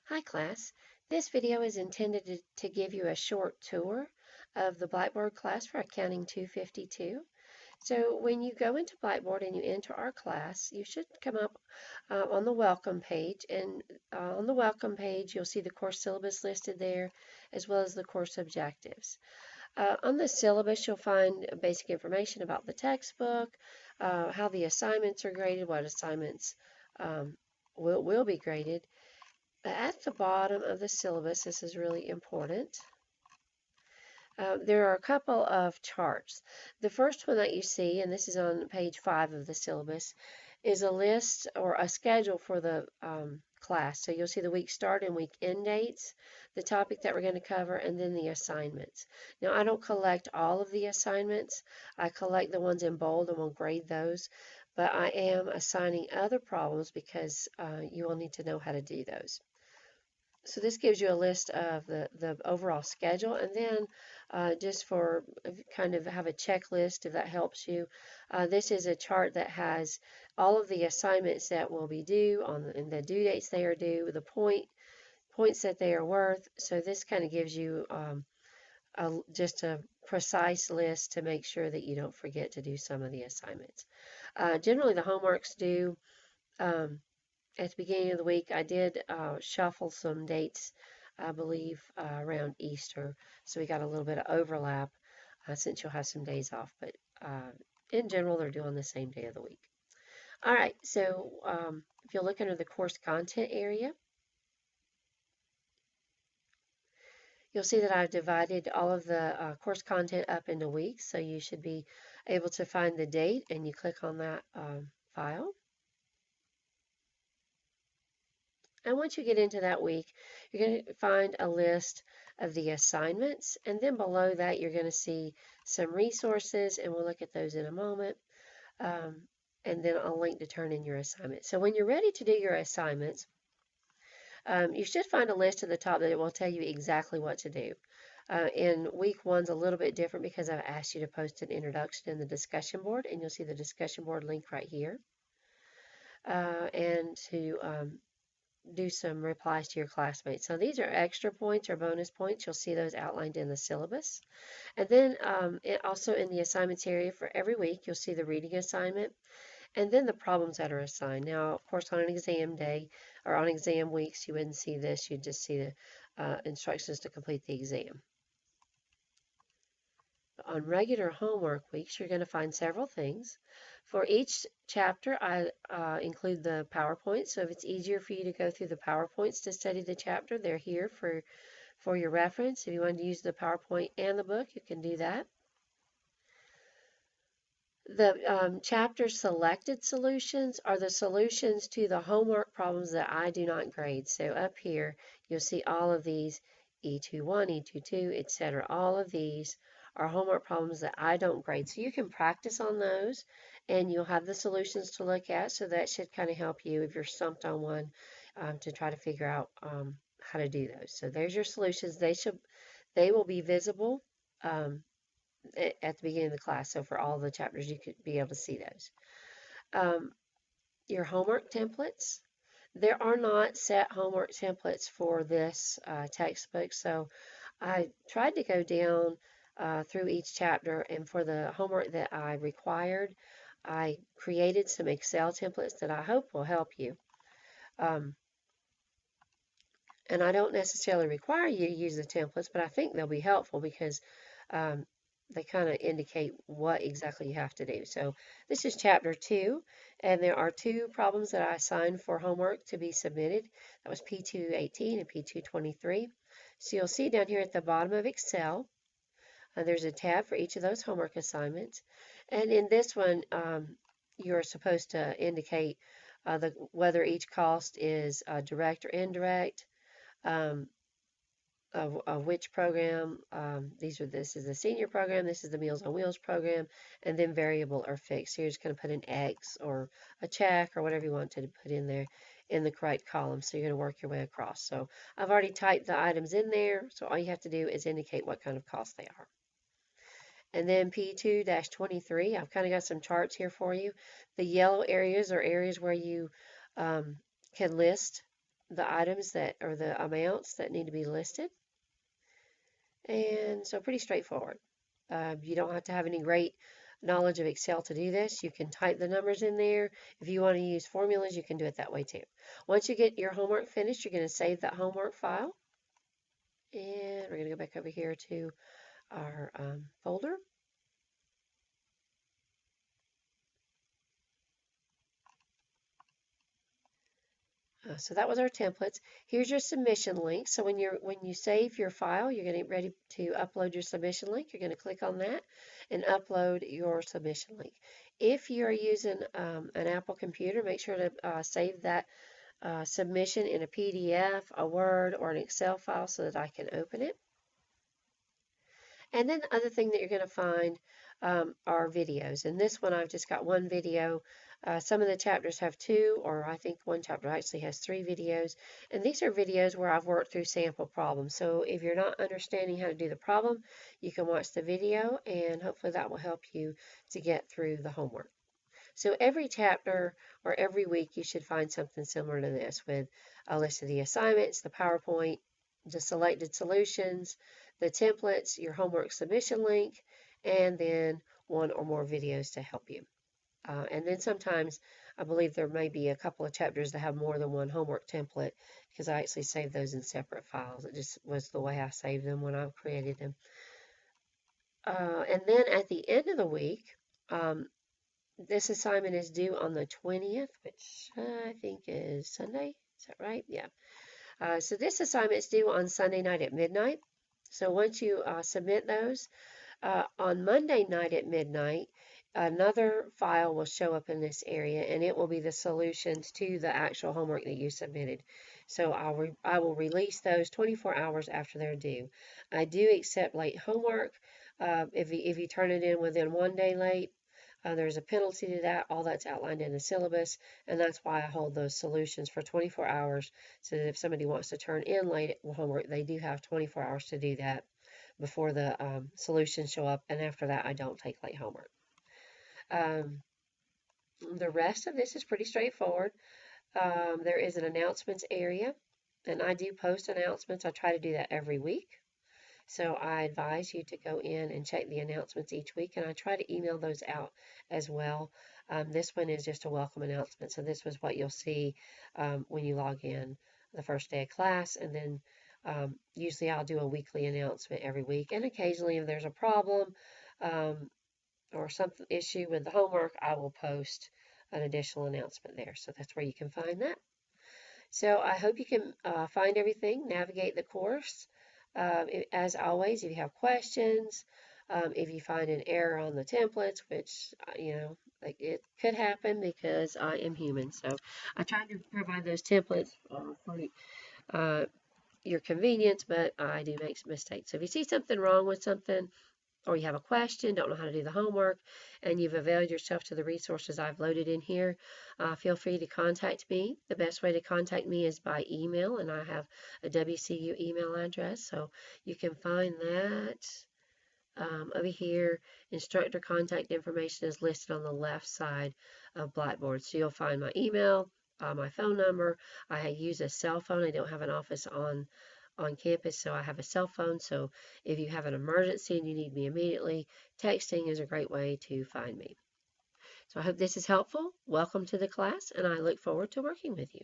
Hi class, this video is intended to give you a short tour of the Blackboard class for Accounting 252. So when you go into Blackboard and you enter our class, you should come up on the welcome page, and on the welcome page you'll see the course syllabus listed there as well as the course objectives. On the syllabus you'll find basic information about the textbook, how the assignments are graded, what assignments will be graded. At the bottom of the syllabus, this is really important, there are a couple of charts. The first one that you see, and this is on page 5 of the syllabus, is a list or a schedule for the class. So you'll see the week start and week end dates, the topic that we're going to cover, and then the assignments. Now, I don't collect all of the assignments. I collect the ones in bold and will grade those. But I am assigning other problems because you will need to know how to do those. So this gives you a list of the overall schedule, and then just for kind of have a checklist if that helps you, this is a chart that has all of the assignments that will be due and the due dates they are due, the points that they are worth. So this kind of gives you just a precise list to make sure that you don't forget to do some of the assignments. Generally the homework's due at the beginning of the week. I did shuffle some dates, I believe, around Easter, so we got a little bit of overlap since you'll have some days off, but in general, they're doing the same day of the week. All right, so if you look under the course content area, you'll see that I've divided all of the course content up into weeks, so you should be able to find the date, and you click on that file. And once you get into that week, you're going to find a list of the assignments, and then below that you're going to see some resources, and we'll look at those in a moment, and then a link to turn in your assignment. So when you're ready to do your assignments, you should find a list at the top that will tell you exactly what to do. In week one's a little bit different because I've asked you to post an introduction in the discussion board, and you'll see the discussion board link right here. And to do some replies to your classmates. So these are extra points or bonus points. You'll see those outlined in the syllabus. And then also in the assignments area for every week, you'll see the reading assignment and then the problems that are assigned. Now, of course, on an exam day or on exam weeks, you wouldn't see this. You'd just see the instructions to complete the exam. On regular homework weeks, you're going to find several things. For each chapter, I include the PowerPoint, so if it's easier for you to go through the PowerPoints to study the chapter, they're here for your reference. If you want to use the PowerPoint and the book, you can do that. The chapter selected solutions are the solutions to the homework problems that I do not grade. So up here, you'll see all of these, E21, E22, etc. All of these are homework problems that I don't grade. So you can practice on those and you'll have the solutions to look at. So that should kind of help you if you're stumped on one to try to figure out how to do those. So there's your solutions. They will be visible at the beginning of the class. So for all the chapters, you could be able to see those. Your homework templates. There are not set homework templates for this textbook. So I tried to go down through each chapter, and for the homework that I required, I created some Excel templates that I hope will help you. And I don't necessarily require you to use the templates, but I think they'll be helpful because they kind of indicate what exactly you have to do. So this is chapter 2, and there are 2 problems that I assigned for homework to be submitted. That was P218 and P223. So you'll see down here at the bottom of Excel, there's a tab for each of those homework assignments. And in this one, you're supposed to indicate whether each cost is direct or indirect, of which program. This is the senior program, this is the Meals on Wheels program, and then variable or fixed. So you're just going to put an X or a check or whatever you want to put in there in the correct column. So you're going to work your way across. So I've already typed the items in there, so all you have to do is indicate what kind of cost they are. And then P2-23, I've kind of got some charts here for you. The yellow areas are areas where you can list the items that, or the amounts that need to be listed. And so pretty straightforward. You don't have to have any great knowledge of Excel to do this. You can type the numbers in there. If you want to use formulas, you can do it that way too. Once you get your homework finished, you're going to save that homework file. And we're going to go back over here to our folder. So that was our templates. Here's your submission link. So when you save your file, you're going to get ready to upload your submission link. You're going to click on that and upload your submission link. If you're using an Apple computer, make sure to save that submission in a PDF, a Word, or an Excel file so that I can open it. And then the other thing that you're going to find are videos. And this one, I've just got one video. Some of the chapters have two, or I think one chapter actually has 3 videos. And these are videos where I've worked through sample problems. So if you're not understanding how to do the problem, you can watch the video, and hopefully that will help you to get through the homework. So every chapter or every week you should find something similar to this, with a list of the assignments, the PowerPoint, the selected solutions, the templates, your homework submission link, and then one or more videos to help you. And then sometimes I believe there may be a couple of chapters that have more than one homework template, because I actually saved those in separate files. It just was the way I saved them when I created them. And then at the end of the week, this assignment is due on the 20th, which I think is Sunday. Is that right? Yeah. So this assignment is due on Sunday night at midnight. So once you submit those, on Monday night at midnight, another file will show up in this area, and it will be the solutions to the actual homework that you submitted. So I will release those 24 hours after they're due. I do accept late homework. If you turn it in within 1 day late, there's a penalty to that. All that's outlined in the syllabus, and that's why I hold those solutions for 24 hours, so that if somebody wants to turn in late homework, they do have 24 hours to do that before the solutions show up, and after that, I don't take late homework. The rest of this is pretty straightforward. There is an announcements area, and I do post announcements. I try to do that every week. So I advise you to go in and check the announcements each week, and I try to email those out as well. This one is just a welcome announcement. So this was what you'll see when you log in the first day of class, and then usually I'll do a weekly announcement every week, and occasionally if there's a problem or some issue with the homework, I will post an additional announcement there. So that's where you can find that. So I hope you can find everything, navigate the course. As always, if you have questions, if you find an error on the templates, which, like it could happen because I am human. So I try to provide those templates for your convenience, but I do make mistakes. So if you see something wrong with something, or you have a question, don't know how to do the homework, and you've availed yourself to the resources I've loaded in here, feel free to contact me. The best way to contact me is by email, and I have a WCU email address, so you can find that over here. Instructor contact information is listed on the left side of Blackboard, so you'll find my email, my phone number. I use a cell phone. I don't have an office on campus, so I have a cell phone. So if you have an emergency and you need me immediately, texting is a great way to find me. So I hope this is helpful. Welcome to the class, and I look forward to working with you.